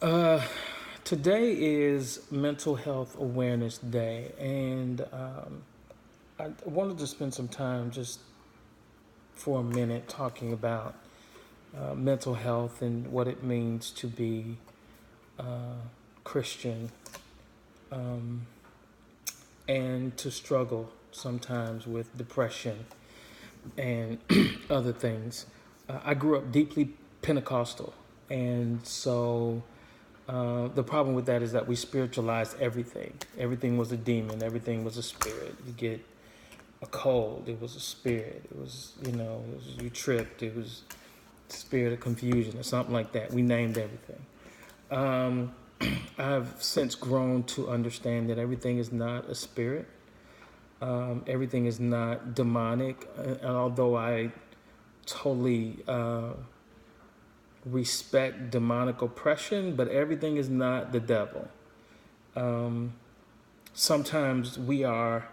Uh, Today is Mental Health Awareness Day, and I wanted to spend some time just for a minute talking about mental health and what it means to be Christian and to struggle sometimes with depression and other things. I grew up deeply Pentecostal, and so the problem with that is that we spiritualized everything. Everything was a demon. Everything was a spirit. You get a cold, it was a spirit. It was, you tripped. It was spirit of confusion or something like that. We named everything. Um, I've since grown to understand that everything is not a spirit. Everything is not demonic. And although I totally respect demonic oppression, but everything is not the devil. Um, Sometimes we are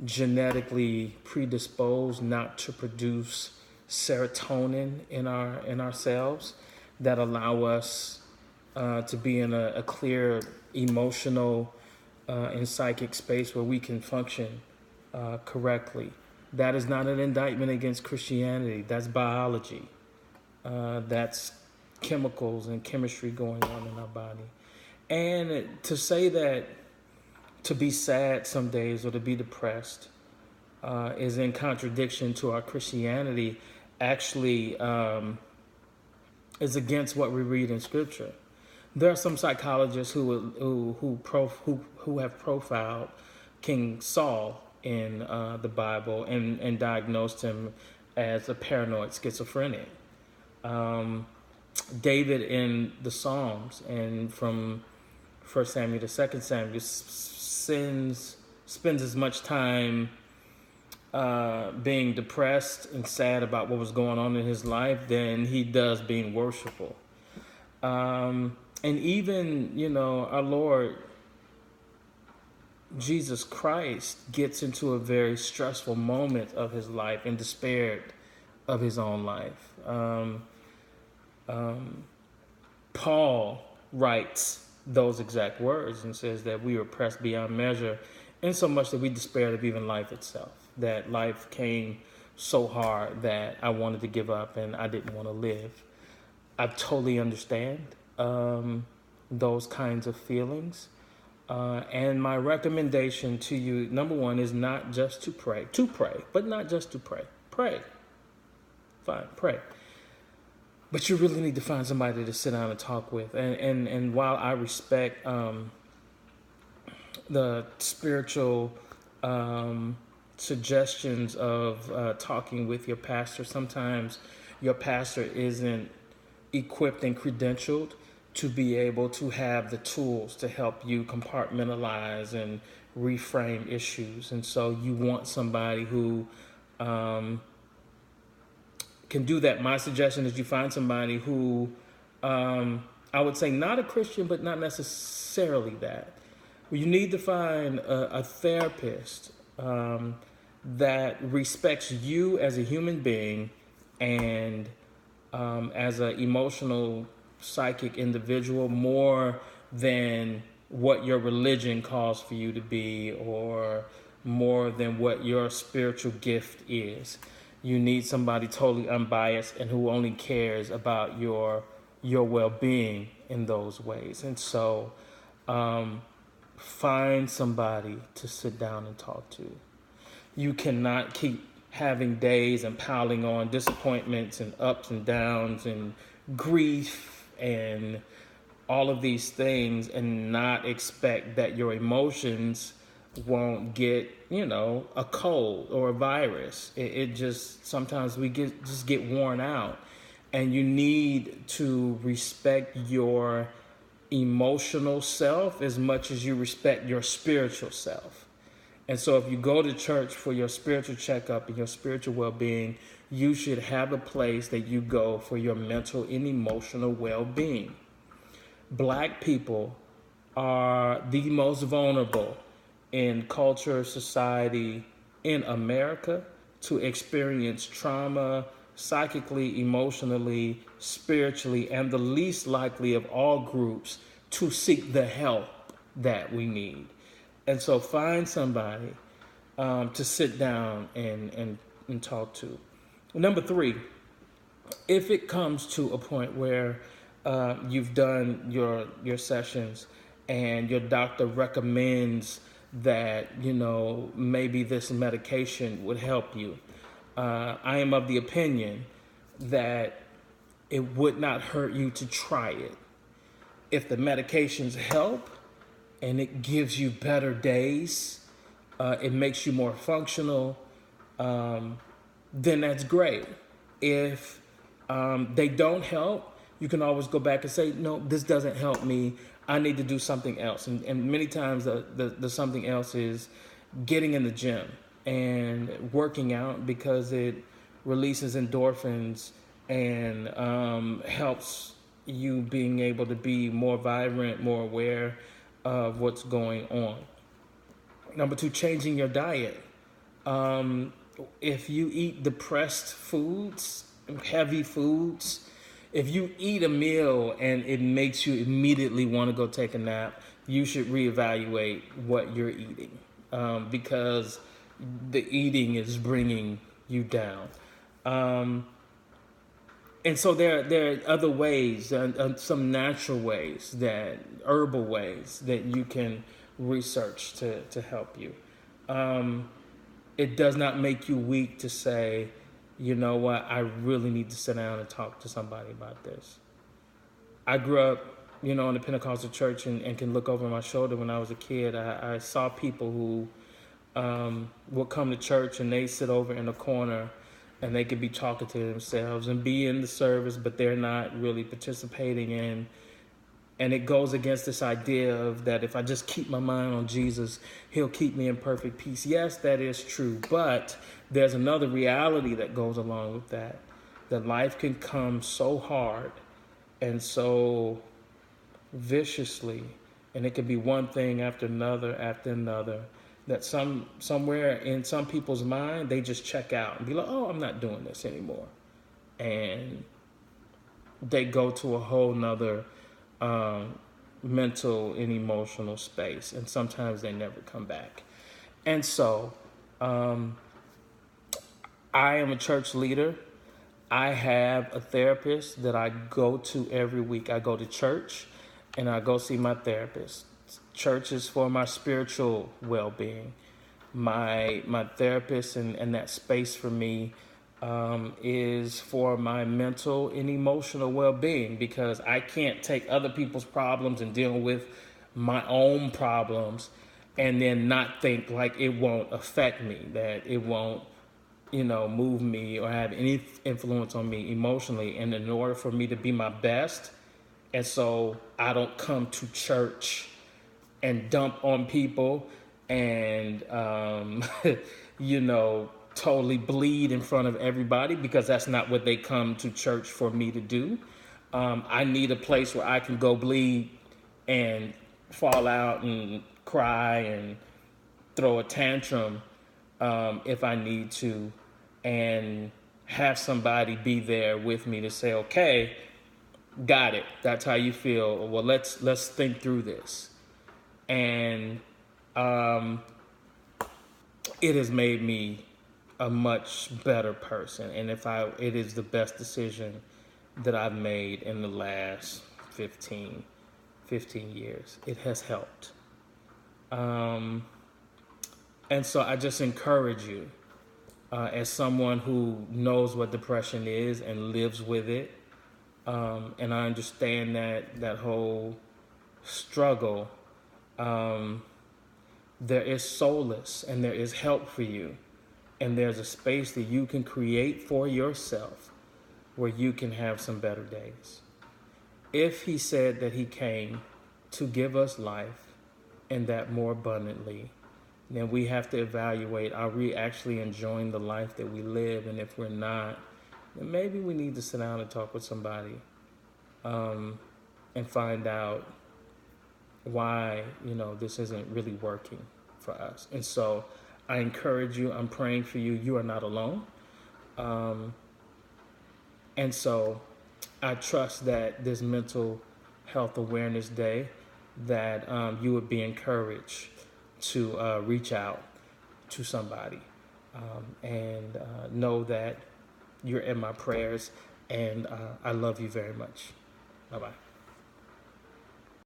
genetically predisposed not to produce serotonin in ourselves that allow us to be in a clear emotional and psychic space where we can function correctly. That is not an indictment against Christianity. That's biology. That's chemicals and chemistry going on in our body. And to say that to be sad some days or to be depressed is in contradiction to our Christianity actually is against what we read in Scripture. There are some psychologists who have profiled King Saul in the Bible and diagnosed him as a paranoid schizophrenic. Um, David in the Psalms and from First Samuel to Second Samuel spends as much time being depressed and sad about what was going on in his life than he does being worshipful. And even, our Lord Jesus Christ gets into a very stressful moment of his life and despaired of his own life. Paul writes those exact words and says that we were pressed beyond measure, in so much that we despaired of even life itself. That life came so hard that I wanted to give up and I didn't want to live. I totally understand those kinds of feelings. And my recommendation to you, number one, is not just to pray, but not just to pray. Pray. Fine, pray. But you really need to find somebody to sit down and talk with. And while I respect the spiritual suggestions of talking with your pastor, sometimes your pastor isn't equipped and credentialed to be able to have the tools to help you compartmentalize and reframe issues. And so you want somebody who can do that. My suggestion is you find somebody who, I would say not a Christian, but not necessarily that. You need to find a therapist that respects you as a human being and as an emotional, psychic individual more than what your religion calls for you to be or more than what your spiritual gift is. You need somebody totally unbiased and who only cares about your well-being in those ways. And so find somebody to sit down and talk to. You cannot keep having days and piling on disappointments and ups and downs and grief and all of these things and not expect that your emotions won't get, a cold or a virus. It just, sometimes we get worn out, and you need to respect your emotional self as much as you respect your spiritual self. And so if you go to church for your spiritual checkup and your spiritual well-being, you should have a place that you go for your mental and emotional well-being. Black people are the most vulnerable in culture, society, in America to experience trauma, psychically, emotionally, spiritually, and the least likely of all groups to seek the help that we need. And so find somebody to sit down and talk to. Number three, if it comes to a point where you've done your sessions and your doctor recommends that maybe this medication would help you, I am of the opinion that it would not hurt you to try it. If the medications help and it gives you better days, it makes you more functional, then that's great. If they don't help, you can always go back and say, no, this doesn't help me. I need to do something else. And many times the something else is getting in the gym and working out, because it releases endorphins and helps you being able to be more vibrant, more aware of what's going on. Number two, changing your diet. If you eat depressed foods, heavy foods, if you eat a meal and it makes you immediately want to go take a nap, you should reevaluate what you're eating, because the eating is bringing you down. And so there are other ways, some natural ways, herbal ways that you can research to help you. It does not make you weak to say, you know what, I really need to sit down and talk to somebody about this. I grew up, in the Pentecostal church and can look over my shoulder when I was a kid. I saw people who would come to church and they sit over in a corner and they could be talking to themselves and be in the service, but they're not really participating in. And it goes against this idea of that if I just keep my mind on Jesus, he'll keep me in perfect peace. Yes, that is true. But there's another reality that goes along with that life can come so hard and so viciously, and it can be one thing after another, that somewhere in some people's mind, they just check out and be like, oh, I'm not doing this anymore. And they go to a whole nother mental and emotional space, and sometimes they never come back. And so I am a church leader. I have a therapist that I go to every week. I go to church and I go see my therapist. Church is for my spiritual well-being. My therapist and that space for me is for my mental and emotional well-being, because I can't take other people's problems and deal with my own problems and then not think like it won't affect me, that it won't, move me or have any influence on me emotionally. And in order for me to be my best, and so I don't come to church and dump on people and, totally bleed in front of everybody, because that's not what they come to church for me to do. I need a place where I can go bleed and fall out and cry and throw a tantrum if I need to, and have somebody be there with me to say, okay, got it, that's how you feel, well, let's think through this. And it has made me a much better person, and it is the best decision that I've made in the last 15 years. It has helped. And so I just encourage you, as someone who knows what depression is and lives with it, and I understand that whole struggle, there is solace and there is help for you. And there's a space that you can create for yourself where you can have some better days. If he said that he came to give us life and that more abundantly, then we have to evaluate, are we actually enjoying the life that we live? And if we're not, then maybe we need to sit down and talk with somebody and find out why, this isn't really working for us. And so I encourage you, I'm praying for you. You are not alone. And so I trust that this Mental Health Awareness Day, that you would be encouraged to reach out to somebody, and know that you're in my prayers, and I love you very much. Bye-bye.